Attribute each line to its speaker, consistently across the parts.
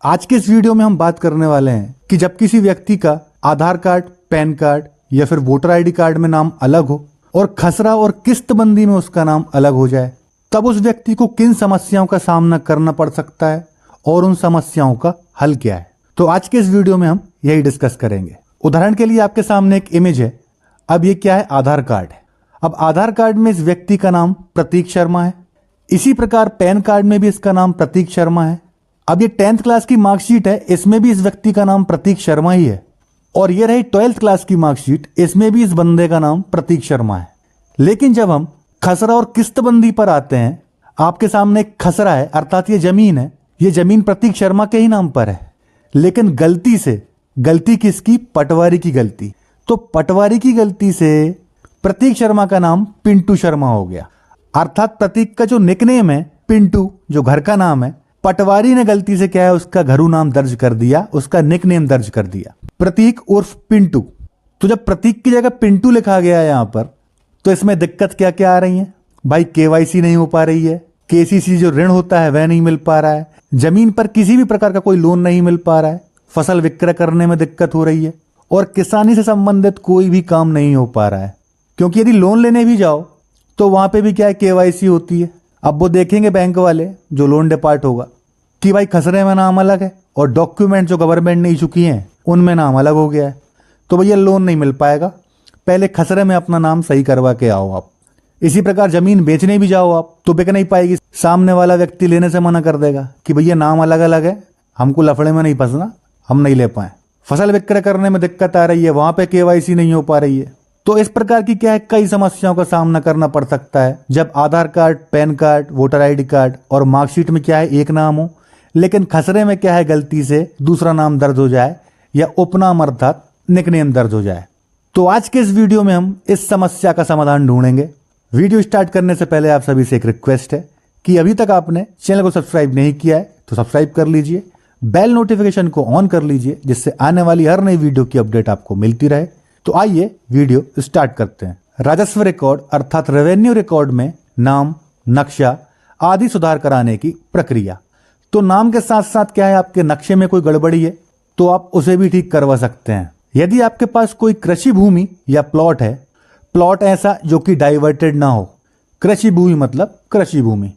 Speaker 1: आज के इस वीडियो में हम बात करने वाले हैं कि जब किसी व्यक्ति का आधार कार्ड, पैन कार्ड या फिर वोटर आईडी कार्ड में नाम अलग हो और खसरा और किस्तबंदी में उसका नाम अलग हो जाए, तब उस व्यक्ति को किन समस्याओं का सामना करना पड़ सकता है और उन समस्याओं का हल क्या है। तो आज के इस वीडियो में हम यही डिस्कस करेंगे। उदाहरण के लिए आपके सामने एक इमेज है। अब ये क्या है? आधार कार्ड है। अब आधार कार्ड में इस व्यक्ति का नाम प्रतीक शर्मा है। इसी प्रकार पैन कार्ड में भी इसका नाम प्रतीक शर्मा है। अब ये 10th क्लास की मार्कशीट है, इसमें भी इस व्यक्ति का नाम प्रतीक शर्मा ही है। और ये रही 12th क्लास की मार्कशीट, इसमें भी इस बंदे का नाम प्रतीक शर्मा है। लेकिन जब हम खसरा और किस्तबंदी पर आते हैं, आपके सामने एक खसरा है, अर्थात ये जमीन है। ये जमीन प्रतीक शर्मा के ही नाम पर है, लेकिन गलती किसकी? पटवारी की गलती। तो पटवारी की गलती से प्रतीक शर्मा का नाम पिंटू शर्मा हो गया। अर्थात प्रतीक का जो निकनेम है पिंटू, जो घर का नाम है, पटवारी ने गलती से क्या है, उसका घरू नाम दर्ज कर दिया, उसका निकनेम दर्ज कर दिया, प्रतीक उर्फ पिंटू। तो जब प्रतीक की जगह पिंटू लिखा गया है यहां पर, तो इसमें दिक्कत क्या क्या आ रही है भाई? केवाईसी नहीं हो पा रही है, केसीसी जो ऋण होता है वह नहीं मिल पा रहा है, जमीन पर किसी भी प्रकार का कोई लोन नहीं मिल पा रहा है, फसल विक्रय करने में दिक्कत हो रही है और किसानी से संबंधित कोई भी काम नहीं हो पा रहा है। क्योंकि यदि लोन लेने भी जाओ तो वहां पे भी क्या है, केवाईसी होती है। अब वो देखेंगे बैंक वाले, जो लोन डिपार्ट होगा, कि भाई खसरे में नाम अलग है और डॉक्यूमेंट जो गवर्नमेंट ने इशू किए हैं उनमें नाम अलग हो गया है, तो भैया लोन नहीं मिल पाएगा। पहले खसरे में अपना नाम सही करवा के आओ आप। इसी प्रकार जमीन बेचने भी जाओ आप तो बिक नहीं पाएगी। सामने वाला व्यक्ति लेने से मना कर देगा कि भैया नाम अलग अलग है, हमको लफड़े में नहीं फंसना, हम नहीं ले पाए। फसल विक्रय करने में दिक्कत आ रही है, वहां पे केवाईसी नहीं हो पा रही है। तो इस प्रकार की क्या है, कई समस्याओं का सामना करना पड़ सकता है जब Aadhaar card, PAN card, voter ID card और मार्कशीट में क्या है, एक नाम हो, लेकिन खसरे में क्या है, गलती से दूसरा नाम दर्ज हो जाए या उपनाम अर्थात निकनेम दर्ज हो जाए। तो आज के इस वीडियो में हम इस समस्या का समाधान ढूंढेंगे। वीडियो स्टार्ट करने से पहले आप सभी से एक रिक्वेस्ट है कि अभी तक आपने चैनल को सब्सक्राइब नहीं किया है तो सब्सक्राइब कर लीजिए, बेल नोटिफिकेशन को ऑन कर लीजिए, जिससे आने वाली हर नई वीडियो की अपडेट आपको मिलती रहे। तो आइए वीडियो स्टार्ट करते हैं। राजस्व रिकॉर्ड अर्थात रेवेन्यू रिकॉर्ड में नाम, नक्शा आदि सुधार कराने की प्रक्रिया। तो नाम के साथ साथ क्या है, आपके नक्शे में कोई गड़बड़ी है तो आप उसे भी ठीक करवा सकते हैं। यदि आपके पास कोई कृषि भूमि या प्लॉट है, प्लॉट ऐसा जो कि डाइवर्टेड ना हो, कृषि भूमि मतलब कृषि भूमि,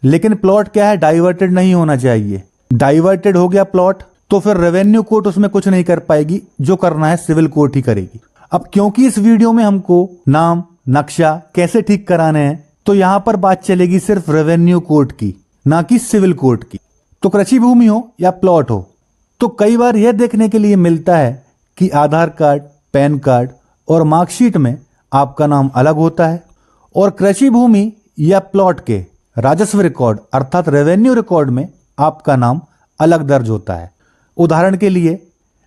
Speaker 1: लेकिन प्लॉट क्या है, डाइवर्टेड नहीं होना चाहिए। डाइवर्टेड हो गया प्लॉट तो फिर रेवेन्यू कोर्ट उसमें कुछ नहीं कर पाएगी, जो करना है सिविल कोर्ट ही करेगी। अब क्योंकि इस वीडियो में हमको नाम, नक्शा कैसे ठीक कराने हैं, तो यहां पर बात चलेगी सिर्फ रेवेन्यू कोर्ट की, ना कि सिविल कोर्ट की। तो कृषि भूमि हो या प्लॉट हो, तो कई बार यह देखने के लिए मिलता है कि आधार कार्ड, पैन कार्ड और मार्कशीट में आपका नाम अलग होता है और कृषि भूमि या प्लॉट के राजस्व रिकॉर्ड अर्थात रेवेन्यू रिकॉर्ड में आपका नाम अलग दर्ज होता है। उदाहरण के लिए,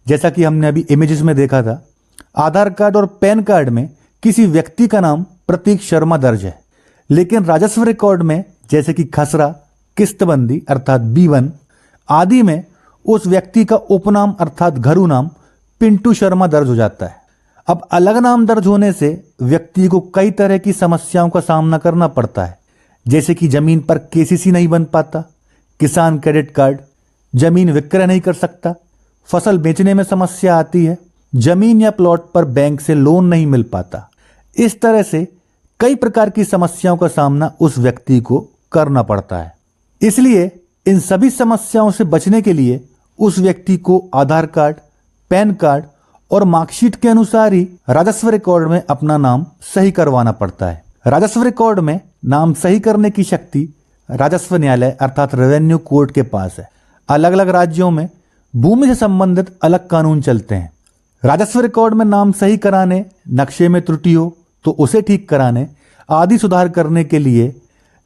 Speaker 1: जैसा कि हमने अभी इमेजेस में देखा था, आधार कार्ड और पैन कार्ड में किसी व्यक्ति का नाम प्रतीक शर्मा दर्ज है, लेकिन राजस्व रिकॉर्ड में जैसे कि खसरा, किस्तबंदी अर्थात B1 आदि में उस व्यक्ति का उपनाम अर्थात घरू नाम पिंटू शर्मा दर्ज हो जाता है। अब अलग नाम दर्ज होने से व्यक्ति को कई तरह की समस्याओं का सामना करना पड़ता है, जैसे कि जमीन पर केसीसी नहीं बन पाता, किसान क्रेडिट कार्ड, जमीन विक्रय नहीं कर सकता, फसल बेचने में समस्या आती है, जमीन या प्लॉट पर बैंक से लोन नहीं मिल पाता। इस तरह से कई प्रकार की समस्याओं का सामना उस व्यक्ति को करना पड़ता है। इसलिए इन सभी समस्याओं से बचने के लिए उस व्यक्ति को आधार कार्ड, पैन कार्ड और मार्कशीट के अनुसार ही राजस्व रिकॉर्ड में अपना नाम सही करवाना पड़ता है। राजस्व रिकॉर्ड में नाम सही करने की शक्ति राजस्व न्यायालय अर्थात रेवेन्यू कोर्ट के पास है। अलग अलग राज्यों में भूमि से संबंधित अलग कानून चलते हैं। राजस्व रिकॉर्ड में नाम सही कराने, नक्शे में त्रुटि हो तो उसे ठीक कराने आदि सुधार करने के लिए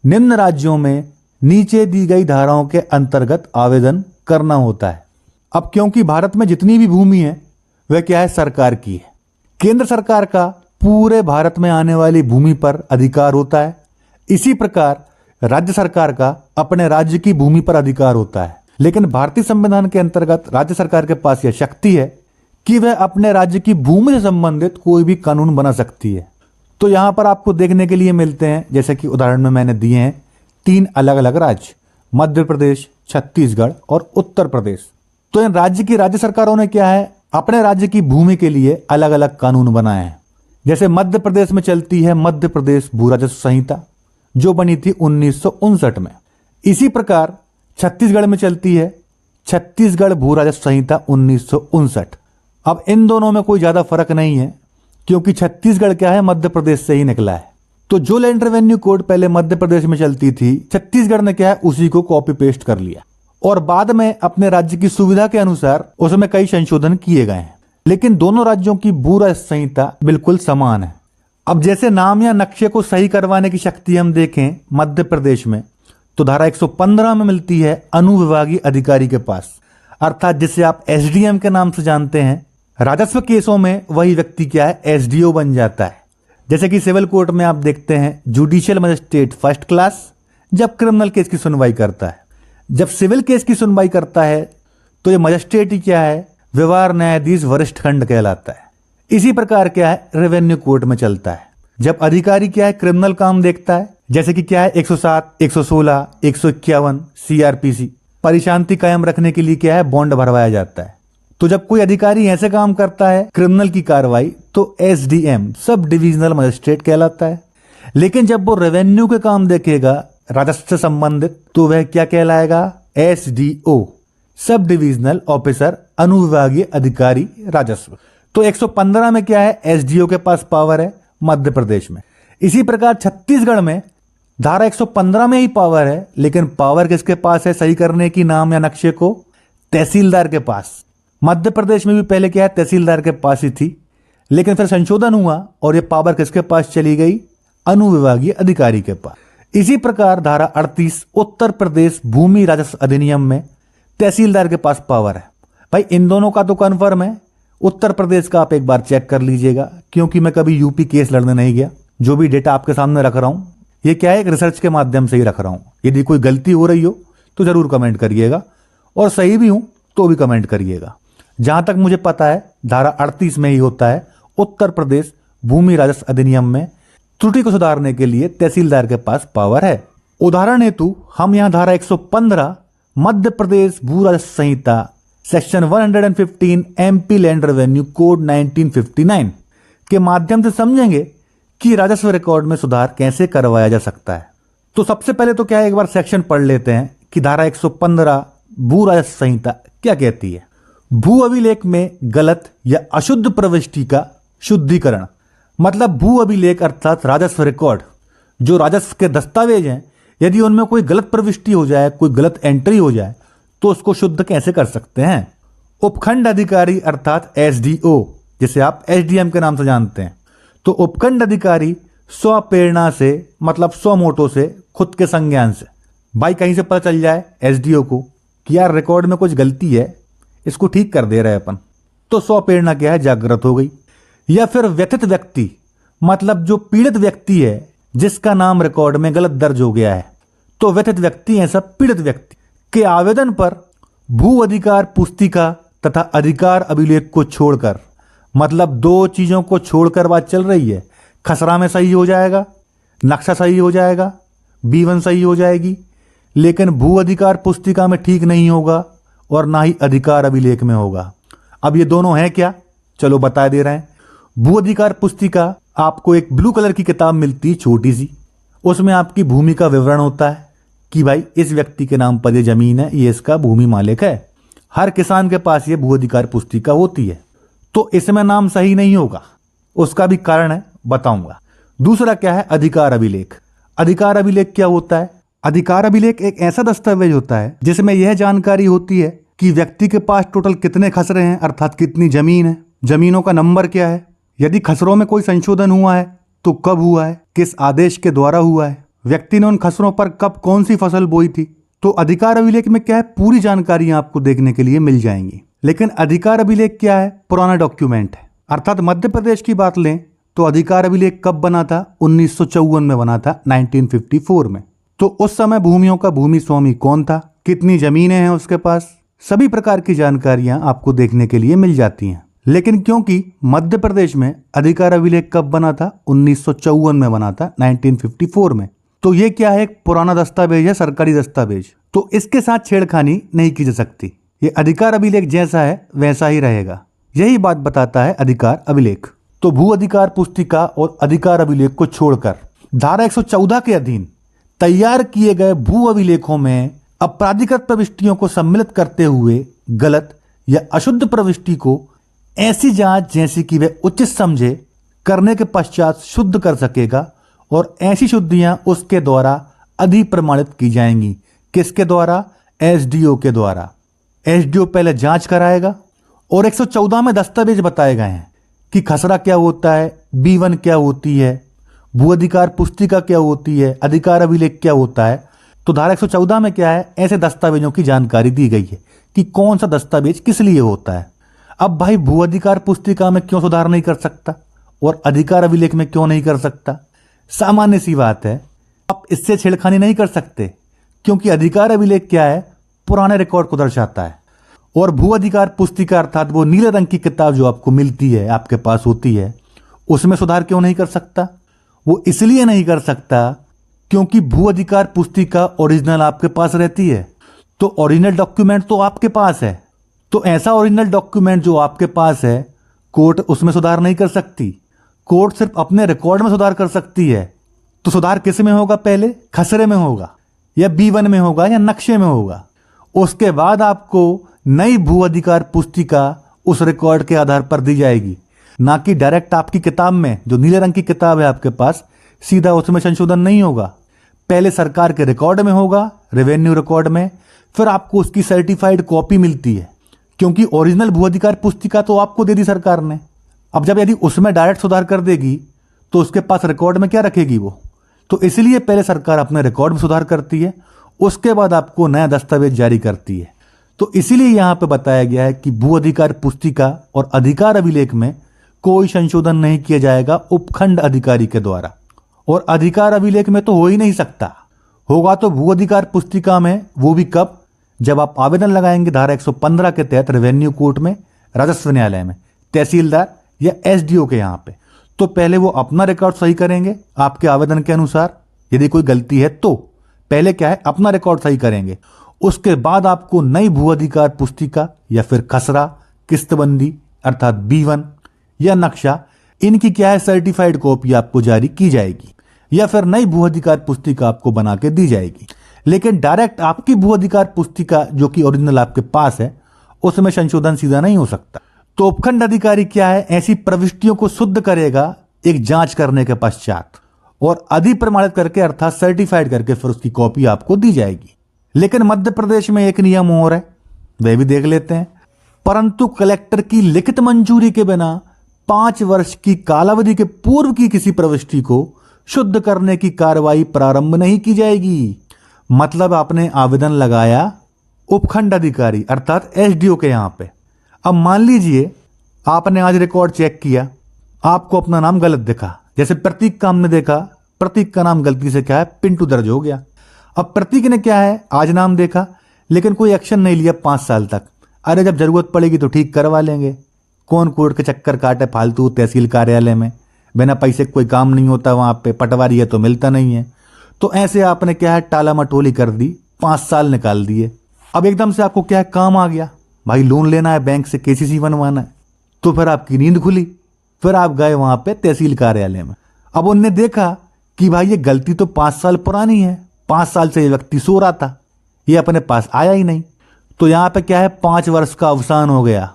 Speaker 1: निम्न राज्यों में नीचे दी गई धाराओं के अंतर्गत आवेदन करना होता है। अब क्योंकि भारत में जितनी भी भूमि है वह क्या है, सरकार की है। केंद्र सरकार का पूरे भारत में आने वाली भूमि पर अधिकार होता है। इसी प्रकार राज्य सरकार का अपने राज्य की भूमि पर अधिकार होता है, लेकिन भारतीय संविधान के अंतर्गत राज्य सरकार के पास यह शक्ति है कि वह अपने राज्य की भूमि से संबंधित कोई भी कानून बना सकती है। तो यहाँ पर आपको देखने के लिए मिलते हैं, जैसे कि उदाहरण में मैंने दिए हैं, 3 अलग अलग राज्य, मध्य प्रदेश, छत्तीसगढ़ और उत्तर प्रदेश। तो इन राज्य की राज्य सरकारों ने क्या है, अपने राज्य की भूमि के लिए अलग अलग कानून बनाए हैं। जैसे मध्य प्रदेश में चलती है मध्य प्रदेश भू राजस्व संहिता, जो बनी थी 1959 में। इसी प्रकार छत्तीसगढ़ में चलती है छत्तीसगढ़ भू राजस्व संहिता 1959। अब इन दोनों में कोई ज्यादा फर्क नहीं है, क्योंकि छत्तीसगढ़ क्या है, मध्य प्रदेश से ही निकला है। तो जो लैंड रेवेन्यू कोड पहले मध्य प्रदेश में चलती थी, छत्तीसगढ़ ने क्या है, उसी को कॉपी पेस्ट कर लिया और बाद में अपने राज्य की सुविधा के अनुसार उसमें कई संशोधन किए गए हैं। लेकिन दोनों राज्यों की भू राजस्व संहिता बिल्कुल समान है। अब जैसे नाम या नक्शे को सही करवाने की शक्ति हम देखें मध्य प्रदेश में, तो धारा 115 में मिलती है अनुविभागीय अधिकारी के पास, अर्थात जिसे आप एसडीएम के नाम से जानते हैं। राजस्व केसों में वही व्यक्ति क्या है, एसडीओ बन जाता है। जैसे कि सिविल कोर्ट में आप देखते हैं जुडिशियल मजिस्ट्रेट फर्स्ट क्लास जब क्रिमिनल केस की सुनवाई करता है। जब सिविल केस की सुनवाई करता है तो ये मजिस्ट्रेट ही क्या है, व्यवहार न्यायाधीश वरिष्ठ खंड कहलाता है। इसी प्रकार क्या है, रेवेन्यू कोर्ट में चलता है। जब अधिकारी क्या है, क्रिमिनल काम देखता है, जैसे कि क्या है 107, 116, 151 सीआरपीसी, परिशांति कायम रखने के लिए क्या है, बॉन्ड भरवाया जाता है। तो जब कोई अधिकारी ऐसे काम करता है क्रिमिनल की कार्रवाई, तो एसडीएम सब डिविजनल मजिस्ट्रेट कहलाता है। लेकिन जब वो रेवेन्यू के काम देखेगा राजस्व से संबंधित, तो वह क्या कहलाएगा, एसडीओ सब डिविजनल ऑफिसर अनुविभागीय अधिकारी राजस्व। तो 115 में क्या है, एसडीओ के पास पावर है मध्य प्रदेश में। इसी प्रकार छत्तीसगढ़ में धारा 115 में ही पावर है, लेकिन पावर किसके पास है सही करने की, नाम या नक्शे को, तहसीलदार के पास। मध्य प्रदेश में भी पहले क्या है, तहसीलदार के पास ही थी, लेकिन फिर संशोधन हुआ और ये पावर किसके पास चली गई, अनुविभागीय अधिकारी के पास। इसी प्रकार धारा 38 उत्तर प्रदेश भूमि राजस्व अधिनियम में तहसीलदार के पास पावर है। भाई इन दोनों का तो कन्फर्म है, उत्तर प्रदेश का आप एक बार चेक कर लीजिएगा, क्योंकि मैं कभी यूपी केस लड़ने नहीं गया। जो भी डेटा आपके सामने रख रहा हूं, ये क्या है, एक रिसर्च के माध्यम से ही रख रहा हूं। यदि कोई गलती हो रही हो तो जरूर कमेंट करिएगा, और सही भी हूं तो भी कमेंट करिएगा। जहां तक मुझे पता है धारा 38 में ही होता है, उत्तर प्रदेश भूमि राजस्व अधिनियम में त्रुटि को सुधारने के लिए तहसीलदार के पास पावर है। उदाहरण हेतु हम यहां धारा 115 मध्य प्रदेश भू राजस्व संहिता section 115 MP land revenue code 1959 के माध्यम से समझेंगे कि राजस्व रिकॉर्ड में सुधार कैसे करवाया जा सकता है। तो सबसे पहले तो क्या है, एक बार सेक्शन पढ़ लेते हैं कि धारा 115 भू राजस्व संहिता क्या कहती है। भू अभिलेख में गलत या अशुद्ध प्रविष्टि का शुद्धिकरण, मतलब भू अभिलेख अर्थात राजस्व रिकॉर्ड, जो राजस्व के दस्तावेज हैं, यदि उनमें कोई गलत प्रविष्टि हो जाए, कोई गलत एंट्री हो जाए, तो उसको शुद्ध कैसे कर सकते हैं। उपखंड अधिकारी अर्थात एसडीओ, जिसे आप एसडीएम के नाम से जानते हैं, तो उपखंड अधिकारी स्वप्रेरणा से, मतलब स्वमोटो से, खुद के संज्ञान से, भाई कहीं से पता चल जाए एसडीओ को कि यार रिकॉर्ड में कुछ गलती है, इसको ठीक कर दे रहे अपन, तो स्वप्रेरणा क्या है, जागृत हो गई। या फिर व्यथित व्यक्ति, मतलब जो पीड़ित व्यक्ति है जिसका नाम रिकॉर्ड में गलत दर्ज हो गया है, तो व्यथित व्यक्ति है सब पीड़ित व्यक्ति के आवेदन पर भू अधिकार पुस्तिका तथा अधिकार अभिलेख को छोड़कर, मतलब दो चीजों को छोड़कर बात चल रही है, खसरा में सही हो जाएगा, नक्शा सही हो जाएगा, B1 सही हो जाएगी, लेकिन भू अधिकार पुस्तिका में ठीक नहीं होगा और ना ही अधिकार अभिलेख में होगा। अब ये दोनों हैं क्या, चलो बता दे रहे हैं। भू अधिकार पुस्तिका आपको एक ब्लू कलर की किताब मिलती है छोटी सी, उसमें आपकी भूमि का विवरण होता है कि भाई इस व्यक्ति के नाम पर ये जमीन है, ये इसका भूमि मालिक है। हर किसान के पास ये भू अधिकार पुस्तिका होती है। तो इसमें नाम सही नहीं होगा, उसका भी कारण है, बताऊंगा। दूसरा क्या है, अधिकार अभिलेख। अधिकार अभिलेख क्या होता है? अधिकार अभिलेख एक ऐसा दस्तावेज होता है जिसमें यह जानकारी होती है कि व्यक्ति के पास टोटल कितने खसरे हैं, अर्थात कितनी जमीन है, जमीनों का नंबर क्या है, यदि खसरों में कोई संशोधन हुआ है तो कब हुआ है, किस आदेश के द्वारा हुआ है, व्यक्ति ने उन खसरों पर कब कौन सी फसल बोई थी। तो अधिकार अभिलेख में क्या है, पूरी जानकारी आपको देखने के लिए मिल जाएंगी। लेकिन अधिकार अभिलेख क्या है, पुराना डॉक्यूमेंट है। अर्थात मध्य प्रदेश की बात लें तो अधिकार अभिलेख कब बना था, 1954 में बना था, 1954 में। तो उस समय भूमियों का भूमि स्वामी कौन था, कितनी जमीनें हैं उसके पास, सभी प्रकार की जानकारियां आपको देखने के लिए मिल जाती हैं। लेकिन क्योंकि मध्य प्रदेश में अधिकार अभिलेख कब बना था, 1954 में बना था, 1954 में, तो ये क्या है, एक पुराना दस्तावेज है, सरकारी दस्तावेज, तो इसके साथ छेड़खानी नहीं की जा सकती। ये अधिकार अभिलेख जैसा है वैसा ही रहेगा। यही बात बताता है अधिकार अभिलेख। तो भू अधिकार पुस्तिका और अधिकार अभिलेख को छोड़कर धारा 114 के अधीन तैयार किए गए भू अभिलेखों में अपराधिकृत प्रविष्टियों को सम्मिलित करते हुए गलत या अशुद्ध प्रविष्टि को ऐसी जांच जैसी कि वह उचित समझे करने के पश्चात शुद्ध कर सकेगा और ऐसी शुद्धियां उसके द्वारा अधिप्रमाणित की जाएंगी। किसके द्वारा? एसडीओ के द्वारा। एसडीओ पहले जांच कराएगा और 114 में दस्तावेज बताए गए हैं कि खसरा क्या होता है, B1 क्या होती है, भू अधिकार पुस्तिका क्या होती है, अधिकार अभिलेख क्या होता है। तो धारा 114 में क्या है, ऐसे दस्तावेजों की जानकारी दी गई है कि कौन सा दस्तावेज किस लिए होता है। अब भाई भू अधिकार पुस्तिका में क्यों सुधार नहीं कर सकता और अधिकार अभिलेख में क्यों नहीं कर सकता? सामान्य सी बात है, आप इससे छेड़खानी नहीं कर सकते क्योंकि अधिकार अभिलेख क्या है, पुराने रिकॉर्ड को दर्शाता है और भू अधिकार पुस्तिका अर्थात वो नीले रंग की किताब जो आपको मिलती है, आपके पास होती है, उसमें सुधार क्यों नहीं कर सकता? वो इसलिए नहीं कर सकता क्योंकि भू अधिकार पुस्तिका ओरिजिनल आपके पास रहती है। तो ओरिजिनल डॉक्यूमेंट तो आपके पास है, तो ऐसा ओरिजिनल डॉक्यूमेंट जो आपके पास है कोर्ट उसमें सुधार नहीं कर सकती। कोर्ट सिर्फ अपने रिकॉर्ड में सुधार कर सकती है। तो सुधार किस में होगा? पहले खसरे में होगा या B1 में होगा या नक्शे में होगा। उसके बाद आपको नई भू अधिकार पुस्तिका उस रिकॉर्ड के आधार पर दी जाएगी, ना कि डायरेक्ट आपकी किताब में, जो नीले रंग की किताब है आपके पास, सीधा उसमें संशोधन नहीं होगा। पहले सरकार के रिकॉर्ड में होगा, रेवेन्यू रिकॉर्ड में, फिर आपको उसकी सर्टिफाइड कॉपी मिलती है क्योंकि ओरिजिनल भू अधिकार पुस्तिका तो आपको दे दी सरकार ने। अब जब यदि उसमें डायरेक्ट सुधार कर देगी तो उसके पास रिकॉर्ड में क्या रखेगी वो? तो इसलिए पहले सरकार अपने रिकॉर्ड में सुधार करती है, उसके बाद आपको नया दस्तावेज जारी करती है। तो इसीलिए यहां पे बताया गया है कि भू अधिकार पुस्तिका और अधिकार अभिलेख में कोई संशोधन नहीं किया जाएगा उपखंड अधिकारी के द्वारा, और अधिकार अभिलेख में तो हो ही नहीं सकता। होगा तो भू अधिकार पुस्तिका में, वो भी कब? जब आप आवेदन लगाएंगे धारा 115 के तहत रेवेन्यू कोर्ट में, राजस्व न्यायालय में, तहसीलदार या एसडीओ के यहाँ पे। तो पहले वो अपना रिकॉर्ड सही करेंगे आपके आवेदन के अनुसार, यदि कोई गलती है तो पहले क्या है, अपना रिकॉर्ड सही करेंगे। उसके बाद आपको नई भू अधिकार पुस्तिका या फिर खसरा, किस्तबंदी अर्थात B1 या नक्शा, इनकी क्या है, सर्टिफाइड कॉपी आपको जारी की जाएगी या फिर नई भू अधिकार पुस्तिका आपको बना के दी जाएगी। लेकिन डायरेक्ट आपकी भू अधिकार पुस्तिका जो कि ओरिजिनल आपके पास है उसमें संशोधन सीधा नहीं हो सकता। तो उपखंड अधिकारी क्या है, ऐसी प्रविष्टियों को शुद्ध करेगा एक जांच करने के पश्चात और अधिप्रमाणित करके अर्थात सर्टिफाइड करके फिर उसकी कॉपी आपको दी जाएगी। लेकिन मध्य प्रदेश में एक नियम और है, वह भी देख लेते हैं। परंतु कलेक्टर की लिखित मंजूरी के बिना 5 वर्ष की कालावधि के पूर्व की किसी प्रविष्टि को शुद्ध करने की कार्रवाई प्रारंभ नहीं की जाएगी। मतलब आपने आवेदन लगाया उपखंड अधिकारी अर्थात एसडीओ के यहां पे। अब मान लीजिए आपने आज रिकॉर्ड चेक किया, आपको अपना नाम गलत दिखा, जैसे प्रतीक का हमने देखा, प्रतीक का नाम गलती से क्या है, पिंटू दर्ज हो गया। अब प्रतीक ने क्या है, आज नाम देखा लेकिन कोई एक्शन नहीं लिया 5 साल तक। अरे जब जरूरत पड़ेगी तो ठीक करवा लेंगे, कौन कोर्ट के चक्कर काटे फालतू तहसील कार्यालय में, बिना पैसे कोई काम नहीं होता वहां पे, पटवारी है तो मिलता नहीं है। तो ऐसे आपने क्या है, टाला मटोली कर दी, 5 साल निकाल दिए। अब एकदम से आपको क्या है, काम आ गया, भाई लोन लेना है बैंक से, केसीसी बनवाना है, तो फिर आपकी नींद खुली, फिर आप गए वहां पे तहसील कार्यालय में। अब उनने देखा कि भाई ये गलती तो 5 साल पुरानी है, 5 साल से ये व्यक्ति सो रहा था, ये अपने पास आया ही नहीं। तो यहाँ पे क्या है, 5 वर्ष का अवसान हो गया।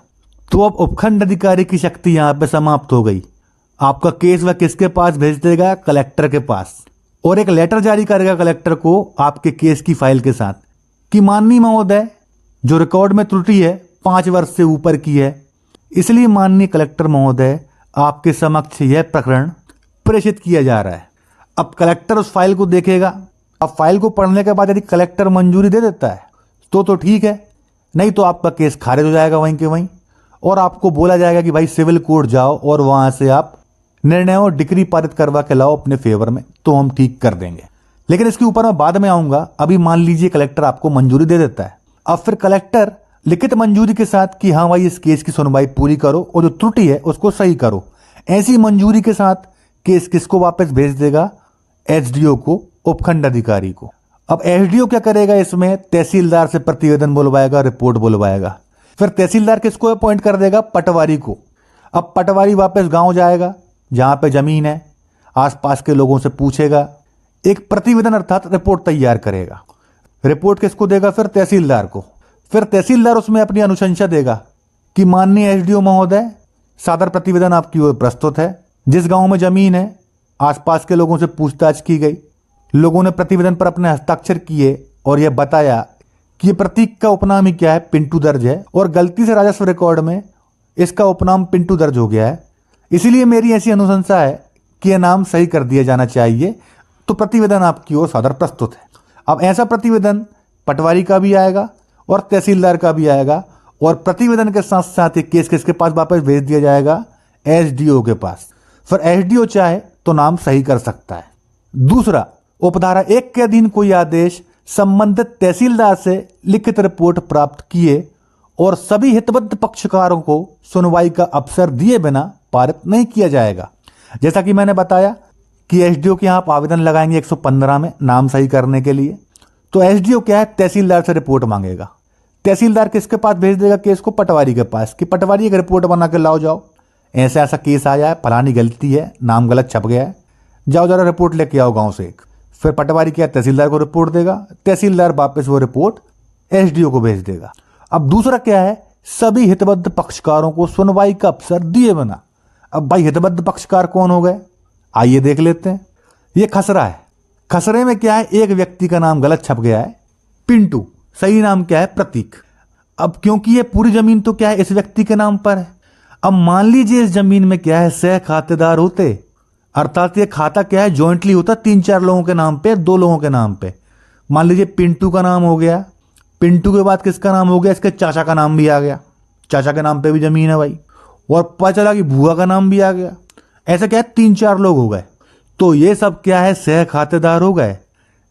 Speaker 1: तो अब उपखंड अधिकारी की शक्ति यहाँ पे समाप्त हो गई। आपका केस वह किसके पास भेज देगा, कलेक्टर के पास, और एक लेटर जारी करेगा कलेक्टर को आपके केस की फाइल के साथ कि माननीय महोदय, जो रिकॉर्ड में त्रुटि है 5 वर्ष से ऊपर की है, इसलिए माननीय कलेक्टर महोदय आपके समक्ष यह प्रकरण प्रेषित किया जा रहा है। अब कलेक्टर उस फाइल को देखेगा। अब फाइल को पढ़ने के बाद यदि कलेक्टर मंजूरी दे देता है तो ठीक है, नहीं तो आपका केस खारिज हो जाएगा वहीं के वहीं, और आपको बोला जाएगा कि भाई सिविल कोर्ट जाओ और वहां से आप निर्णय और डिक्री पारित करवा के लाओ अपने फेवर में, तो हम ठीक कर देंगे। लेकिन इसके ऊपर मैं बाद में आऊंगा। अभी मान लीजिए कलेक्टर आपको मंजूरी दे देता है। अब फिर कलेक्टर लिखित मंजूरी के साथ कि हाँ भाई इस केस की सुनवाई पूरी करो और जो त्रुटि है उसको सही करो। ऐसी मंजूरी के साथ केस किसको वापस भेज देगा? एसडीओ को, उपखंड अधिकारी को। अब एसडीओ क्या करेगा इसमें? तहसीलदार से प्रतिवेदन बुलवाएगा, रिपोर्ट बुलवाएगा। फिर तहसीलदार किसको अपॉइंट कर देगा? पटवारी को। अब पटवारी वापस गांव जाएगा जहां पे जमीन है, आसपास के लोगों से पूछेगा, एक प्रतिवेदन अर्थात रिपोर्ट तैयार करेगा। रिपोर्ट किसको देगा? फिर तहसीलदार को। फिर तहसीलदार उसमें अपनी अनुशंसा देगा कि माननीय एसडीओ महोदय, सादर प्रतिवेदन आपकी ओर प्रस्तुत है। जिस गांव में जमीन है, आसपास के लोगों से पूछताछ की गई, लोगों ने प्रतिवेदन पर अपने हस्ताक्षर किए और यह बताया कि ये प्रतीक का उपनाम ही क्या है? पिंटू दर्ज है, और गलती से राजस्व रिकॉर्ड में इसका उपनाम पिंटू दर्ज हो गया है। इसीलिए मेरी ऐसी अनुशंसा है कि यह नाम सही कर दिया जाना चाहिए। तो प्रतिवेदन आपकी ओर सादर प्रस्तुत है। अब ऐसा प्रतिवेदन पटवारी का भी आएगा और तहसीलदार का भी आएगा, और प्रतिवेदन के साथ साथ ये केस किसके पास वापस भेज दिया जाएगा? एसडीओ के पास। फिर एसडीओ चाहे तो नाम सही कर सकता है। दूसरा, उपधारा 1 के अधीन कोई आदेश संबंधित तहसीलदार से लिखित रिपोर्ट प्राप्त किए और सभी हितबद्ध पक्षकारों को सुनवाई का अवसर दिए बिना पारित नहीं किया जाएगा। जैसा कि मैंने बताया कि एसडीओ के यहाँ आप आवेदन लगाएंगे 115 में नाम सही करने के लिए, तो एसडीओ क्या है? तहसीलदार से रिपोर्ट मांगेगा। तहसीलदार किसके पास भेज देगा केस को? पटवारी के पास, कि पटवारी एक रिपोर्ट बना के लाओ, जाओ ऐसा ऐसा केस आया है, फलानी गलती है, नाम गलत छप गया है, जाओ जरा रिपोर्ट लेके आओ गांव से एक। फिर पटवारी क्या? तहसीलदार को रिपोर्ट देगा, तहसीलदार वापस वो रिपोर्ट एसडीओ को भेज देगा। अब दूसरा क्या है? सभी हितबद्ध पक्षकारों को सुनवाई का अवसर दिए बिना। अब भाई हितबद्ध पक्षकार कौन हो गए? आइए देख लेते हैं। ये खसरा है। खसरे में क्या है? एक व्यक्ति का नाम गलत छप गया है, पिंटू, सही नाम क्या है? प्रतीक। अब क्योंकि ये पूरी जमीन तो क्या है? इस व्यक्ति के नाम पर है। अब मान लीजिए इस जमीन में क्या है? सह खातेदार होते, अर्थात ये खाता क्या है? जॉइंटली होता, 3-4 लोगों के नाम पे, 2 लोगों के नाम पे। मान लीजिए पिंटू का नाम हो गया, पिंटू के बाद किसका नाम हो गया? इसके चाचा का नाम भी आ गया, चाचा के नाम पे भी जमीन है भाई, और पता चला कि बुआ का नाम भी आ गया। ऐसा क्या है? 3-4 लोग हो गए, तो ये सब क्या है? सह खातेदार हो गए।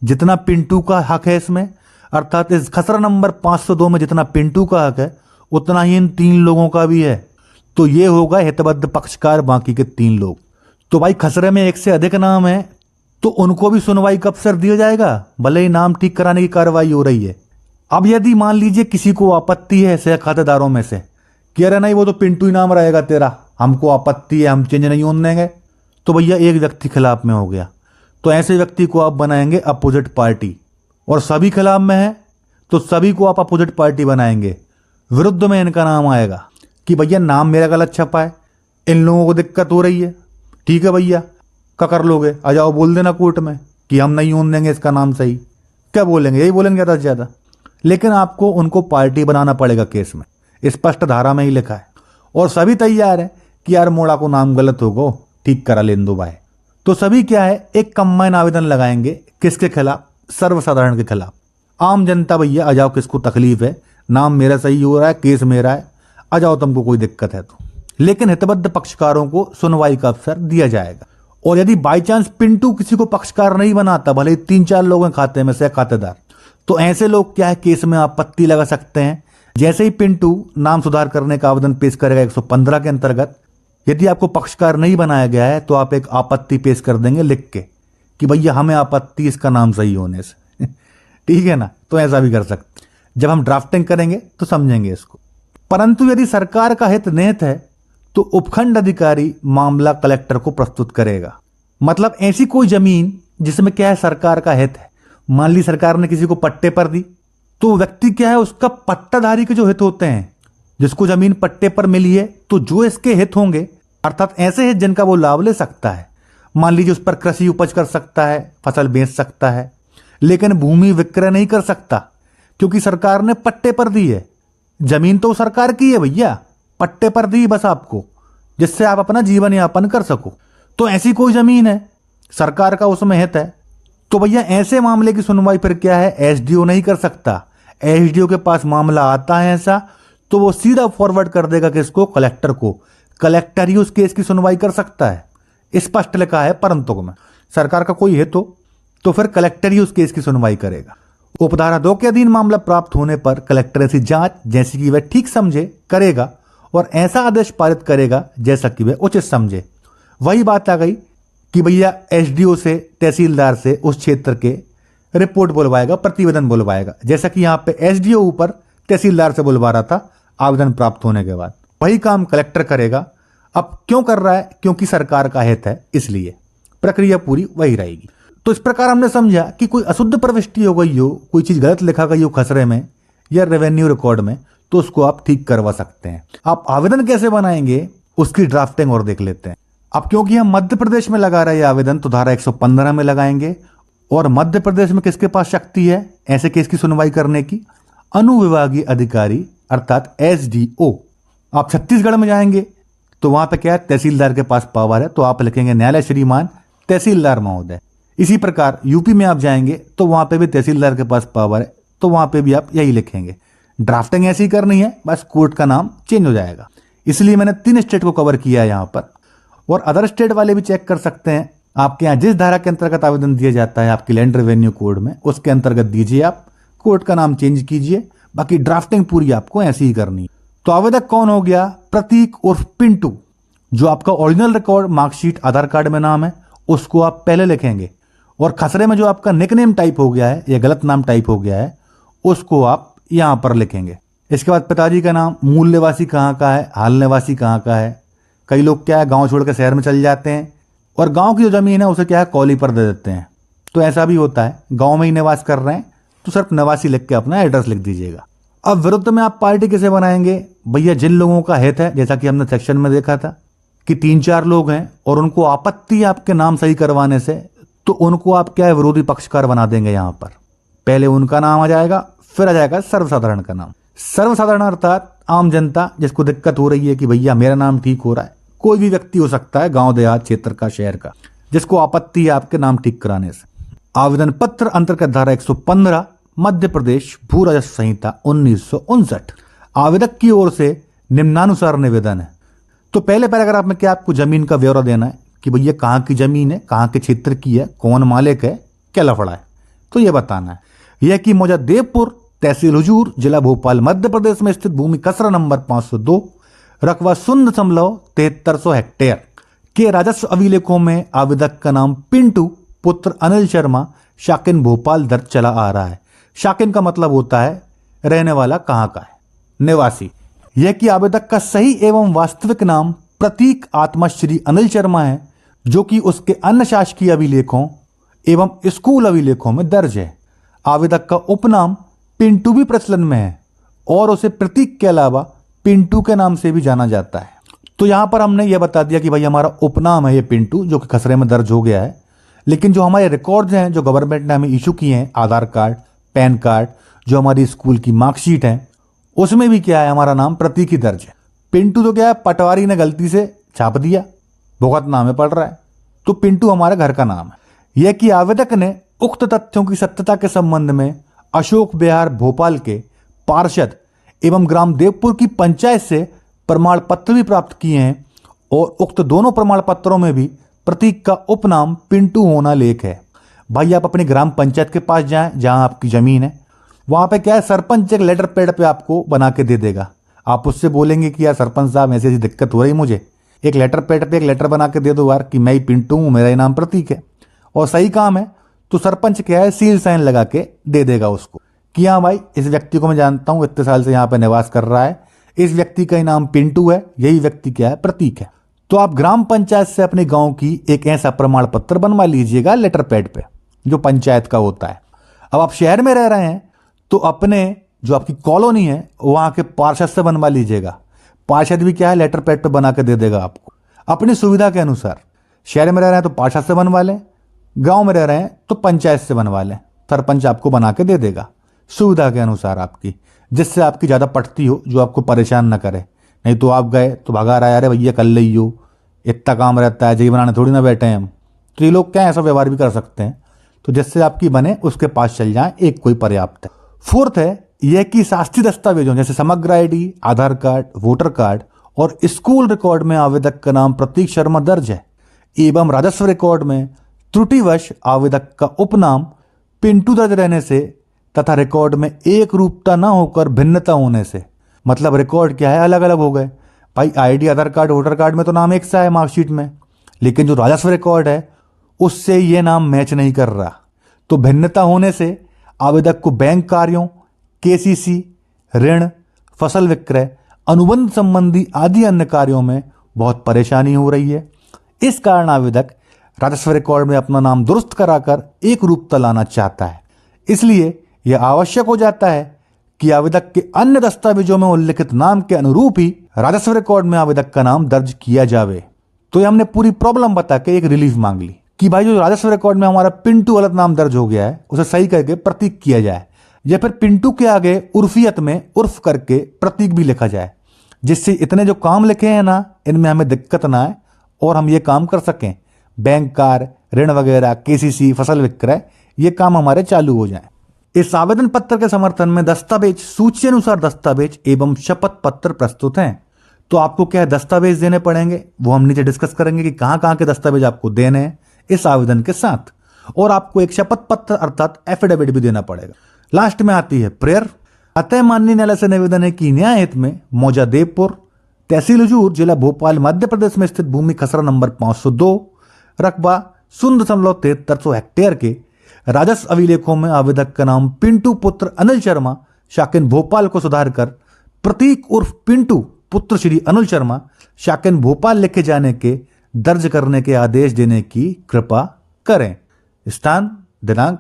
Speaker 1: जितना पिंटू का हक है इसमें, अर्थात इस खसरा नंबर 502 में जितना पिंटू का हक है उतना ही इन 3 लोगों का भी है। तो ये होगा हितबद्ध पक्षकार, बाकी के 3 लोग। तो भाई खसरे में एक से अधिक नाम है तो उनको भी सुनवाई का अवसर दिया जाएगा, भले ही नाम ठीक कराने की कार्रवाई हो रही है। अब यदि मान लीजिए किसी को आपत्ति है सह खातेदारों में से कि अरे नहीं वो तो पिंटू ही नाम रहेगा तेरा, हमको आपत्ति है, हम चेंज नहीं होने देंगे, तो भैया एक व्यक्ति खिलाफ में हो गया। तो ऐसे व्यक्ति को आप बनाएंगे अपोजिट पार्टी, और सभी खिलाफ में है तो सभी को आप अपोजिट पार्टी बनाएंगे। विरुद्ध में इनका नाम आएगा कि भैया नाम मेरा गलत छपा है, इन लोगों को दिक्कत हो रही है, ठीक है भैया क्या कर लोगे? आ जाओ बोल देना कोर्ट में कि हम नहीं होने देंगे इसका नाम सही। क्या बोलेंगे? यही बोलेंगे ज़्यादा से ज़्यादा। लेकिन आपको उनको पार्टी बनाना पड़ेगा केस में, स्पष्ट धारा में ही लिखा है। और सभी तैयार है कि यार मोड़ा को नाम गलत हो गो, ठीक करा लेन दो भाई। तो सभी क्या है? एक कंबाइन आवेदन लगाएंगे। किसके खिलाफ? सर्वसाधारण के खिलाफ। आम जनता भैया आ जाओ, किसको तकलीफ है, नाम मेरा सही हो रहा है, केस मेरा है, आ जाओ तुमको कोई दिक्कत है तो। लेकिन हितबद्ध पक्षकारों को सुनवाई का अवसर दिया जाएगा। और यदि बाई चांस पिंटू किसी को पक्षकार नहीं बनाता, भले ही 3-4 लोग हैं खाते में से खातेदार, तो ऐसे लोग क्या है? केस में आपत्ति लगा सकते हैं। जैसे ही पिंटू नाम सुधार करने का आवेदन पेश करेगा 115 के अंतर्गत, यदि आपको पक्षकार नहीं बनाया गया है तो आप एक आपत्ति पेश कर देंगे लिख के कि भैया हमें आपत्ति इसका नाम सही होने से ठीक है ना? तो ऐसा भी कर सकते। जब हम ड्राफ्टिंग करेंगे तो समझेंगे इसको। परंतु यदि सरकार का हित निहित है तो उपखंड अधिकारी मामला कलेक्टर को प्रस्तुत करेगा। मतलब ऐसी कोई जमीन जिसमें क्या है? सरकार का हित है। मान ली सरकार ने किसी को पट्टे पर दी, तो व्यक्ति क्या है? उसका पट्टाधारी के जो हित होते हैं, जिसको जमीन पट्टे पर मिली है, तो जो इसके हित होंगे, अर्थात ऐसे हित जिनका वो लाभ ले सकता है। मान लीजिए उस पर कृषि उपज कर सकता है, फसल बेच सकता है, लेकिन भूमि विक्रय नहीं कर सकता क्योंकि सरकार ने पट्टे पर दी है। जमीन तो सरकार की है भैया, पट्टे पर दी बस आपको, जिससे आप अपना जीवन यापन कर सको। तो ऐसी कोई जमीन है, सरकार का उसमें हित है, तो भैया ऐसे मामले की सुनवाई फिर क्या है? एसडीओ नहीं कर सकता। एसडीओ के पास मामला आता है ऐसा तो वो सीधा फॉरवर्ड कर देगा किसको? कलेक्टर को। कलेक्टर ही उस केस की सुनवाई कर सकता है, स्पष्ट लिखा है। परंतु में सरकार का कोई हित हो तो फिर कलेक्टर ही उस केस की सुनवाई करेगा। उपधारा 2 के अधीन मामला प्राप्त होने पर कलेक्टर ऐसी जांच जैसी कि वह ठीक समझे करेगा और ऐसा आदेश पारित करेगा जैसा कि वह उचित समझे। वही बात आ गई कि भैया एसडीओ से, तहसीलदार से उस क्षेत्र के रिपोर्ट बुलवाएगा, प्रतिवेदन बुलवाएगा, जैसा कि यहाँ पे एसडीओ ऊपर तहसीलदार से बुलवा रहा था आवेदन प्राप्त होने के बाद। वही काम कलेक्टर करेगा। अब क्यों कर रहा है? क्योंकि सरकार का हित है, इसलिए प्रक्रिया पूरी वही रहेगी। तो इस प्रकार हमने समझा कि कोई अशुद्ध प्रविष्टि हो गई हो, कोई चीज गलत लिखा गई हो खसरे में या रेवेन्यू रिकॉर्ड में, तो उसको आप ठीक करवा सकते हैं। आप आवेदन कैसे बनाएंगे उसकी ड्राफ्टिंग और देख लेते हैं। अब क्योंकि हम मध्य प्रदेश में लगा रहे हैं आवेदन, तो धारा 115 में लगाएंगे। और मध्य प्रदेश में किसके पास शक्ति है ऐसे केस की सुनवाई करने की? अनुविभागीय अधिकारी अर्थात एसडीओ। आप छत्तीसगढ़ में जाएंगे तो वहां पे क्या है, तहसीलदार के पास पावर है, तो आप लिखेंगे न्यायालय श्रीमान तहसीलदार महोदय। इसी प्रकार यूपी में आप जाएंगे तो वहां पे भी तहसीलदार के पास पावर है, तो वहां पे भी आप यही लिखेंगे। ड्राफ्टिंग ऐसी ही करनी है, बस कोर्ट का नाम चेंज हो जाएगा। इसलिए मैंने 3 स्टेट को कवर किया है यहाँ पर, और अदर स्टेट वाले भी चेक कर सकते हैं। आपके यहाँ जिस धारा के अंतर्गत आवेदन दिया जाता है आपके लैंड रेवेन्यू कोड में, उसके अंतर्गत दीजिए, आप कोर्ट का नाम चेंज कीजिए, बाकी ड्राफ्टिंग पूरी आपको ऐसी ही करनी है। तो आवेदक कौन हो गया? प्रतीक उर्फ पिंटू। जो आपका ओरिजिनल रिकॉर्ड मार्कशीट आधार कार्ड में नाम है उसको आप पहले लिखेंगे, और खसरे में जो आपका निकनेम टाइप हो गया है या गलत नाम टाइप हो गया है उसको आप यहां पर लिखेंगे। इसके बाद पिताजी का नाम, मूल निवासी कहाँ का है, हाल निवासी कहाँ का है। कई लोग क्या है गांव छोड़ के शहर में चल जाते हैं और गांव की जो जमीन है उसे क्या है कॉली पर दे देते हैं, तो ऐसा भी होता है। गांव में ही निवास कर रहे हैं तो सिर्फ निवासी लिख के अपना एड्रेस लिख दीजिएगा। अब विरुद्ध में आप पार्टी कैसे बनाएंगे? भैया जिन लोगों का हित है, जैसा कि हमने सेक्शन में देखा था कि 3-4 लोग हैं और उनको आपत्ति है आपके नाम सही करवाने से, तो उनको आप क्या है विरोधी पक्षकार बना देंगे। यहां पर पहले उनका नाम आ जाएगा, फिर आ जाएगा सर्वसाधारण का नाम। सर्वसाधारण अर्थात आम जनता जिसको दिक्कत हो रही है कि भैया मेरा नाम ठीक हो रहा है। कोई भी व्यक्ति हो सकता है, गांव देहात क्षेत्र का, शहर का, जिसको आपत्ति है आपके नाम ठीक कराने से। आवेदन पत्र अंतर्गत धारा 115 मध्य प्रदेश भू राजस्व संहिता 1959। आवेदक की ओर से निम्नानुसार निवेदन है। तो पहले पैराग्राफ में क्या आपको जमीन का ब्यौरा देना है कि भैया कहाँ की जमीन है, कहाँ के क्षेत्र की है, कौन मालिक है, क्या लफड़ा है, तो ये बताना है। यह कि मौजा देवपुर, तहसील हुजूर, जिला भोपाल, मध्य प्रदेश में स्थित भूमि खसरा नंबर 502, रकबा 0.73 हेक्टेयर के राजस्व अभिलेखों में आवेदक का नाम पिंटू पुत्र अनिल शर्मा शाकिन भोपाल दर्ज चला आ रहा है। शाकिन का मतलब होता है रहने वाला कहाँ का है, निवासी। यह कि आवेदक का सही एवं वास्तविक नाम प्रतीक आत्माश्री अनिल शर्मा है, जो कि उसके अन्य शासकीय अभिलेखों एवं स्कूल अभिलेखों में दर्ज है। आवेदक का उपनाम पिंटू भी प्रचलन में है और उसे प्रतीक के अलावा पिंटू के नाम से भी जाना जाता है। तो यहां पर हमने यह बता दिया कि भाई हमारा उपनाम है ये पिंटू, जो कि खसरे में दर्ज हो गया है। लेकिन जो हमारे रिकॉर्ड्स हैं जो गवर्नमेंट ने हमें इशू किए हैं, आधार कार्ड, पैन कार्ड, जो हमारी स्कूल की मार्कशीट है, उसमें भी क्या है हमारा नाम प्रतीक ही दर्ज है। पिंटू तो क्या है पटवारी ने गलती से छाप दिया, भुगत नाम में पड़ रहा है, तो पिंटू हमारे घर का नाम है। यह कि आवेदक ने उक्त तथ्यों की सत्यता के संबंध में अशोक विहार भोपाल के पार्षद एवं ग्राम देवपुर की पंचायत से प्रमाण पत्र भी प्राप्त किए हैं, और उक्त दोनों प्रमाण पत्रों में भी प्रतीक का उपनाम पिंटू होना लेख है। भाई आप अपनी ग्राम पंचायत के पास जाएं जहां आपकी जमीन है, वहां पे क्या है सरपंच एक लेटर पैड पे आपको बना के दे देगा। आप उससे बोलेंगे कि यार सरपंच साहब ऐसी ऐसी दिक्कत हो रही मुझे, एक लेटर पैड पे एक लेटर बना के दे दो यार कि मैं ही पिंटू हूं, मेरा ही नाम प्रतीक है, और सही काम है, तो सरपंच क्या है सील साइन लगा के दे देगा उसको कि हाँ भाई इस व्यक्ति को मैं जानता हूं, इतने साल से यहाँ पे निवास कर रहा है, इस व्यक्ति का ही नाम पिंटू है, यही व्यक्ति क्या है प्रतीक है। तो आप ग्राम पंचायत से अपने गांव की एक ऐसा प्रमाण पत्र बनवा लीजिएगा लेटर पैड पे जो पंचायत का होता है। अब आप शहर में रह रहे हैं तो अपने जो आपकी कॉलोनी है वहां के पार्षद से बनवा लीजिएगा। पार्षद भी क्या है लेटर पैड पे बना के दे देगा आपको अपनी सुविधा के अनुसार। शहर में रह रहे हैं तो पार्षद से बनवा लें, गांव में रह रहे हैं तो पंचायत से बनवा लें, सरपंच आपको बना के दे देगा सुविधा के अनुसार आपकी, जिससे आपकी ज़्यादा पटती हो, जो आपको परेशान न करे। नहीं तो आप गए तो भगा रहा है, अरे भैया कर ली हो, इतना काम रहता है, जही बनाने थोड़ी ना बैठे हैं हम। तो ये लोग क्या ऐसा व्यवहार भी कर सकते हैं, तो जिससे आपकी बने उसके पास चल जाए, एक कोई पर्याप्त है। फोर्थ है यह कि शास्त्रीय दस्तावेजों जैसे समग्र आईडी, आधार कार्ड, वोटर कार्ड और स्कूल रिकॉर्ड में आवेदक का नाम प्रतीक शर्मा दर्ज है, एवं राजस्व रिकॉर्ड में त्रुटिवश आवेदक का उपनाम पिंटू दर्ज रहने से तथा रिकॉर्ड में एक रूपता न होकर भिन्नता होने से। मतलब रिकॉर्ड क्या है, अलग अलग हो गए। भाई आईडी, आधार कार्ड, वोटर कार्ड में तो नाम एक सा है मार्कशीट में, लेकिन जो राजस्व रिकॉर्ड है उससे ये नाम मैच नहीं कर रहा। तो भिन्नता होने से आवेदक को बैंक कार्यों, केसीसी, ऋण, फसल विक्रय, अनुबंध संबंधी आदि अन्य कार्यों में बहुत परेशानी हो रही है। इस कारण आवेदक राजस्व रिकॉर्ड में अपना नाम दुरुस्त कराकर एक रूपता लाना चाहता है। इसलिए यह आवश्यक हो जाता है कि आवेदक के अन्य दस्तावेजों में उल्लिखित नाम के अनुरूप ही राजस्व रिकॉर्ड में आवेदक का नाम दर्ज किया जावे। तो ये हमने पूरी प्रॉब्लम बता के एक रिलीफ मांग ली कि भाई जो राजस्व रिकॉर्ड में हमारा पिंटू गलत नाम दर्ज हो गया है उसे सही करके प्रतीक किया जाए, या फिर पिंटू के आगे उर्फियत में उर्फ करके प्रतीक भी लिखा जाए, जिससे इतने जो काम लिखे हैं ना इनमें हमें दिक्कत ना आए और हम ये काम कर सकें। बैंक कार्य, ऋण वगैरह, केसीसी, फसल विक्रय, ये काम हमारे चालू हो जाए। इस आवेदन पत्र के समर्थन में दस्तावेज, सूची अनुसार दस्तावेज एवं शपथ पत्र प्रस्तुत हैं। तो आपको क्या है, दस्तावेज देने पड़ेंगे, वो हम नीचे डिस्कस करेंगे कि कहाँ कहाँ के दस्तावेज आपको देने हैं इस आवेदन के साथ। और आपको एक शपथ पत्र अर्थात एफिडेविट भी देना पड़ेगा। लास्ट में आती है प्रेयर। अतः माननीय न्यायालय से निवेदन है कि न्याय हित में मौजा देवपुर, तहसील हजूर, जिला भोपाल, मध्य प्रदेश में स्थित भूमि खसरा नंबर 502, रकबा 0.73 हेक्टेयर के राजस्व अभिलेखों में आवेदक का नाम पिंटू पुत्र अनिल शर्मा, शाकिन भोपाल को सुधार कर प्रतीक उर्फ पिंटू पुत्र श्री अनिल शर्मा, शाकिन भोपाल लिखे जाने के दर्ज करने के आदेश देने की कृपा करें। स्थान, दिनांक,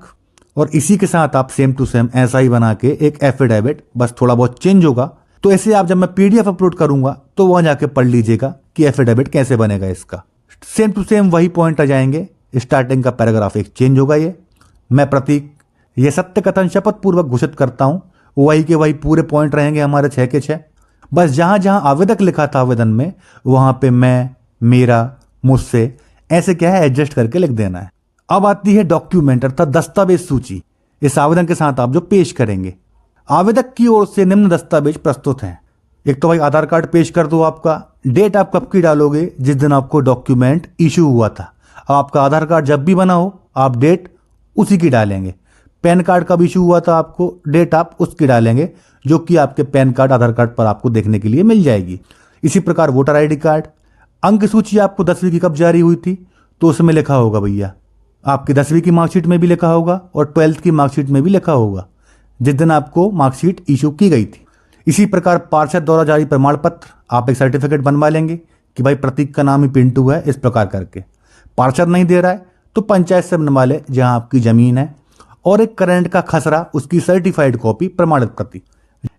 Speaker 1: और इसी के साथ आप सेम टू सेम ऐसा ही बना के एक एफिडेविट, बस थोड़ा बहुत चेंज होगा। तो ऐसे आप जब मैं पीडीएफ अपलोड करूंगा तो वहां जाके पढ़ लीजिएगा कि एफिडेविट कैसे बनेगा। इसका सेम टू सेम वही पॉइंट आ जाएंगे। स्टार्टिंग का पैराग्राफ एक चेंज होगा। ये मैं प्रतीक ये सत्य कथन शपथ पूर्वक घोषित करता हूं, वही के वही पूरे पॉइंट रहेंगे हमारे 6 के 6। बस जहां जहां आवेदक लिखा था आवेदन में वहां पे मैं, मेरा, मुझसे ऐसे क्या है एडजस्ट करके लिख देना है। अब आती है डॉक्यूमेंट अर्थात दस्तावेज सूची। इस आवेदन के साथ आप जो पेश करेंगे, आवेदक की ओर से निम्न दस्तावेज प्रस्तुत हैं। एक तो भाई आधार कार्ड पेश कर दो, आपका डेट आप कब की डालोगे, जिस दिन आपको डॉक्यूमेंट इशू हुआ था। अब आपका आधार कार्ड जब भी बना हो आप डेट उसी की डालेंगे। पैन कार्ड कब इशू हुआ था आपको, डेट आप उसकी डालेंगे, जो कि आपके पैन कार्ड, आधार कार्ड पर आपको देखने के लिए मिल जाएगी। इसी प्रकार वोटर आईडी कार्ड, अंक सूची आपको 10वीं की कब जारी हुई थी तो उसमें लिखा होगा भैया, आपकी 10वीं की मार्कशीट में भी लिखा होगा और 12th की मार्कशीट में भी लिखा होगा जिस दिन आपको मार्कशीट इशू की गई थी। इसी प्रकार पार्षद द्वारा जारी प्रमाण पत्र, आप एक सर्टिफिकेट बनवा लेंगे कि भाई प्रतीक का नाम ही पिंटू है, इस प्रकार करके। पार्षद नहीं दे रहा है तो पंचायत से बनवा ले जहां आपकी जमीन है, और एक करंट का खसरा, उसकी सर्टिफाइड कॉपी, प्रमाणित प्रति,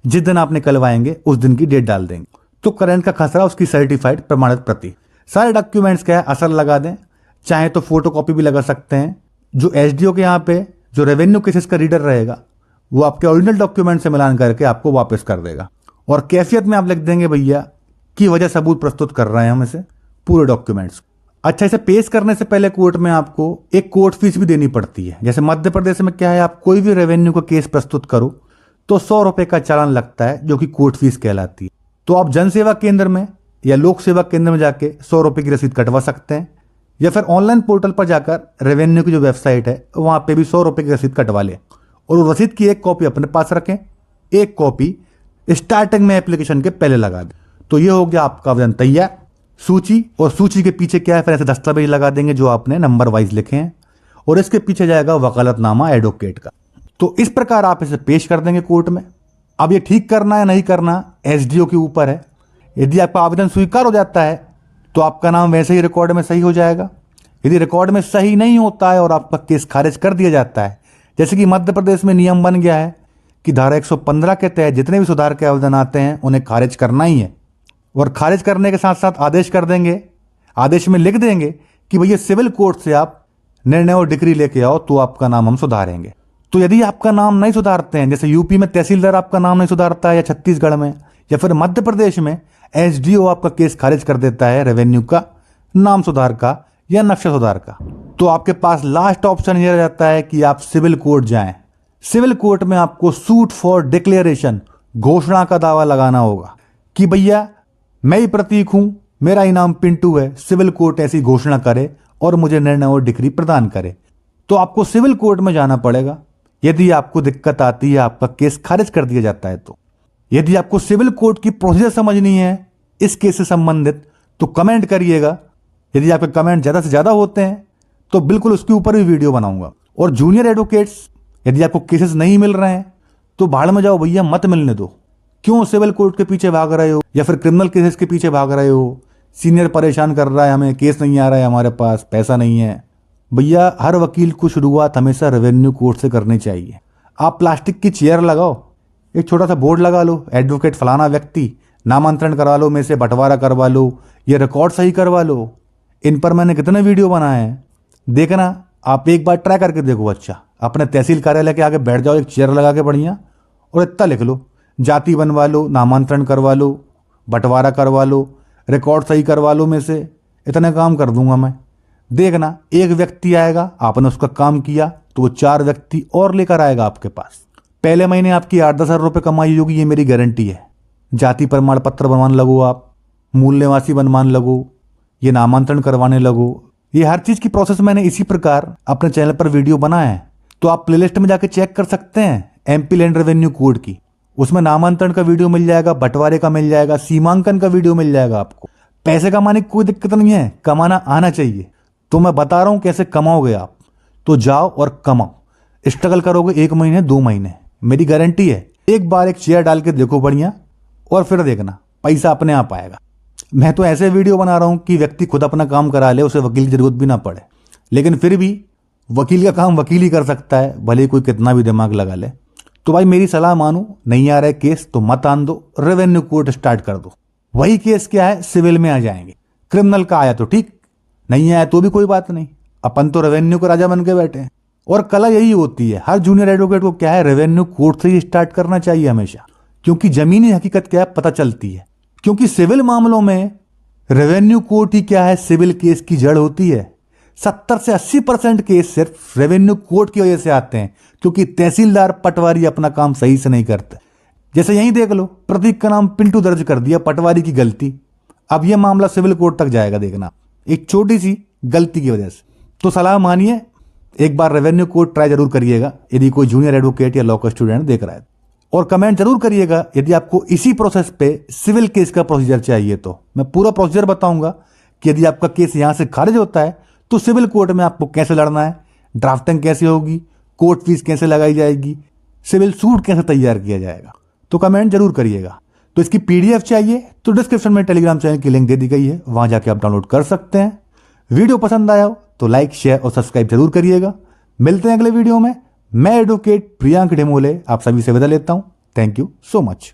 Speaker 1: जिस दिन आप निकलवाएंगे उस दिन की डेट डाल देंगे। तो करंट का खसरा, उसकी सर्टिफाइड प्रमाणित प्रति, सारे डॉक्यूमेंट्स क्या है असल लगा दें, चाहे तो फोटो कॉपी भी लगा सकते हैं। जो एसडीओ के यहाँ पे जो रेवेन्यू केसेस का रीडर रहेगा वो आपके ओरिजिनल डॉक्यूमेंट से मिलान करके आपको वापस कर देगा। और कैफियत में आप लिख देंगे भैया की वजह सबूत प्रस्तुत कर रहे हैं हम इसे पूरे डॉक्यूमेंट्स। अच्छा, इसे पेश करने से पहले कोर्ट में आपको एक कोर्ट फीस भी देनी पड़ती है। जैसे मध्य प्रदेश में क्या है, आप कोई भी रेवेन्यू का केस प्रस्तुत करो तो 100 रुपए का चालान लगता है, जो कि कोर्ट फीस कहलाती है। तो आप जन सेवा केंद्र में या लोक सेवा केंद्र में जाके 100 रुपए की रसीद कटवा सकते हैं, या फिर ऑनलाइन पोर्टल पर जाकर रेवेन्यू की जो वेबसाइट है वहां पे भी 100 रुपए की रसीद कटवा लें, और उस रसीद की एक कॉपी अपने पास रखें, एक कॉपी स्टार्टिंग में एप्लीकेशन के पहले लगा दें। तो ये हो गया आपका आवेदन तैयार। सूची, और सूची के पीछे क्या है, फिर ऐसे दस्तावेज लगा देंगे जो आपने नंबर वाइज लिखे हैं, और इसके पीछे जाएगा वकालतनामा एडवोकेट का। तो इस प्रकार आप इसे पेश कर देंगे कोर्ट में। अब ये ठीक करना या नहीं करना एसडीओ के ऊपर है। यदि आपका आवेदन स्वीकार हो जाता है तो आपका नाम वैसे ही रिकॉर्ड में सही हो जाएगा। यदि रिकॉर्ड में सही नहीं होता है और आपका केस खारिज कर दिया जाता है, जैसे कि मध्य प्रदेश में नियम बन गया है कि धारा 115 के तहत जितने भी सुधार के आवेदन आते हैं उन्हें खारिज करना ही है, और खारिज करने के साथ साथ आदेश कर देंगे, आदेश में लिख देंगे कि भैया सिविल कोर्ट से आप निर्णय और डिक्री लेके आओ तो आपका नाम हम सुधारेंगे। तो यदि आपका नाम नहीं सुधारते हैं, जैसे यूपी में तहसीलदार आपका नाम नहीं सुधारता है, या छत्तीसगढ़ में, या फिर मध्य प्रदेश में एसडीओ आपका केस खारिज कर देता है रेवेन्यू का, नाम सुधार का या नक्शा सुधार का, तो आपके पास लास्ट ऑप्शन यह रहता है कि आप सिविल कोर्ट जाएं। सिविल कोर्ट में आपको सूट फॉर डिक्लेरेशन, घोषणा का दावा लगाना होगा कि भैया मैं ही प्रतीक हूं, मेरा ही नाम पिंटू है, सिविल कोर्ट ऐसी घोषणा करे और मुझे निर्णय और डिक्री प्रदान करे। तो आपको सिविल कोर्ट में जाना पड़ेगा। यदि आपको दिक्कत आती है, आपका केस खारिज कर दिया जाता है तो। यदि आपको सिविल कोर्ट की प्रोसीजर समझनी है इस केस से संबंधित तो कमेंट करिएगा। यदि आपके कमेंट ज़्यादा से ज़्यादा होते हैं तो बिल्कुल उसके ऊपर भी वीडियो बनाऊंगा। और जूनियर एडवोकेट्स, यदि आपको केसेस नहीं मिल रहे हैं तो भाड़ में जाओ भैया, मत मिलने दो। क्यों सिविल कोर्ट के पीछे भाग रहे हो या फिर क्रिमिनल केसेस के पीछे भाग रहे हो? सीनियर परेशान कर रहा है, हमें केस नहीं आ रहा है, हमारे पास पैसा नहीं है। भैया हर वकील को शुरुआत हमेशा रेवेन्यू कोर्ट से करनी चाहिए। आप प्लास्टिक की चेयर लगाओ, एक छोटा सा बोर्ड लगा लो, एडवोकेट फलाना व्यक्ति, नामांतरण करवा लो, में से बंटवारा करवा लो, ये रिकॉर्ड सही करवा लो। इन पर मैंने कितने वीडियो बनाए हैं, देखना। आप एक बार ट्राई करके देखो। अच्छा, अपने तहसील कार्यालय के आगे बैठ जाओ, एक चेयर लगा के बढ़िया, और इतना लिख लो, जाति बनवा लो, नामांतरण करवा लो, बंटवारा करवा लो, रिकॉर्ड सही करवा लो, में से इतने काम कर दूंगा मैं। देखना, एक व्यक्ति आएगा, आपने उसका काम किया तो वो 4 व्यक्ति और लेकर आएगा आपके पास। पहले महीने आपकी 8-10 हज़ार रुपये कमाई होगी, ये मेरी गारंटी है। जाति प्रमाण पत्र बनवाने लगो, आप मूल निवासी बनवाने लगो, ये नामांतरण करवाने लगो, ये हर चीज़ की प्रोसेस मैंने इसी प्रकार अपने चैनल पर वीडियो बनाया है। तो आप प्लेलिस्ट में जाके चेक कर सकते हैं एमपी लैंड रेवेन्यू कोड की। उसमें नामांतरण का वीडियो मिल जाएगा, बंटवारे का मिल जाएगा, सीमांकन का वीडियो मिल जाएगा आपको। पैसे कमाने की कोई दिक्कत नहीं है, कमाना आना चाहिए। तो मैं बता रहा हूं कैसे कमाओगे आप। तो जाओ और कमाओ, स्ट्रगल करोगे 1 महीने 2 महीने, मेरी गारंटी है। एक बार एक शेयर डाल के देखो बढ़िया, और फिर देखना पैसा अपने आप आएगा। मैं तो ऐसे वीडियो बना रहा हूं कि व्यक्ति खुद अपना काम करा ले, उसे वकील की जरूरत भी ना पड़े। लेकिन फिर भी वकील का काम वकील ही कर सकता है, भले कोई कितना भी दिमाग लगा ले। तो भाई मेरी सलाह मानो, नहीं आ रहा है केस तो मत आन दो, रेवेन्यू कोर्ट स्टार्ट कर दो। वही केस क्या है, सिविल में आ जाएंगे। क्रिमिनल का आया तो ठीक, नहीं आया तो भी कोई बात नहीं, अपन तो रेवेन्यू के राजा बन के बैठे हैं। और कला यही होती है, हर जूनियर एडवोकेट को क्या है, रेवेन्यू कोर्ट से ही स्टार्ट करना चाहिए हमेशा। क्योंकि जमीनी हकीकत क्या है पता चलती है। क्योंकि सिविल मामलों में रेवेन्यू कोर्ट ही क्या है, सिविल केस की जड़ होती है। 70 से 80% केस सिर्फ रेवेन्यू कोर्ट की वजह से आते हैं, क्योंकि तहसीलदार पटवारी अपना काम सही से नहीं करते। जैसे यहीं देख लो, प्रतीक का नाम पिंटू दर्ज कर दिया, पटवारी की गलती। अब यह मामला सिविल कोर्ट तक जाएगा, देखना, एक छोटी सी गलती की वजह से। तो सलाह मानिए, एक बार रेवेन्यू कोर्ट ट्राई जरूर करिएगा यदि कोई जूनियर एडवोकेट या लॉ का स्टूडेंट देख रहा है। और कमेंट जरूर करिएगा यदि आपको इसी प्रोसेस पे सिविल केस का प्रोसीजर चाहिए। तो मैं पूरा प्रोसीजर बताऊंगा कि यदि आपका केस यहां से खारिज होता है तो सिविल कोर्ट में आपको कैसे लड़ना है, ड्राफ्टिंग कैसे होगी, कोर्ट फीस कैसे लगाई जाएगी, सिविल सूट कैसे तैयार किया जाएगा। तो कमेंट जरूर करिएगा। तो इसकी PDF चाहिए तो डिस्क्रिप्शन में टेलीग्राम चैनल की लिंक दे दी गई है, वहां जाके आप डाउनलोड कर सकते हैं। वीडियो पसंद आया हो तो लाइक, शेयर और सब्सक्राइब जरूर करिएगा। मिलते हैं अगले वीडियो में। मैं एडवोकेट प्रियांक ढिमोले आप सभी से विदा लेता हूं। Thank you so much.